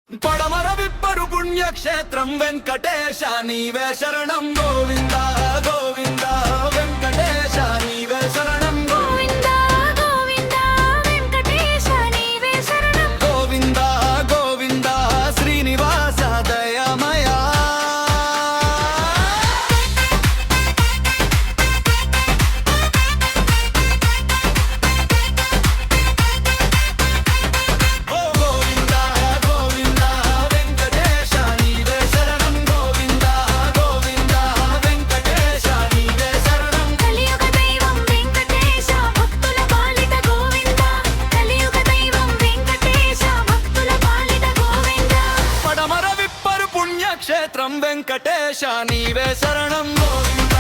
పడమర విప్పరు పుణ్యక్షేత్రం వెంకటేశ నీవే శరణం గోవింద గోవింద వెంకటేశ నీవే శరణం గోవింద గోవింద వెంకటేశ నీవే శరణం గోవింద గోవింద శ్రీనివాస దయమయా కలియుగ దైవం వెంకటేశ భక్తుల పాలిట గోవింద కలియుగ దైవం వెంకటేశ భక్తుల పాలిట గోవింద పడమర విప్పరు పుణ్యక్షేత్రం వెంకటేశ నీవే శరణం గోవింద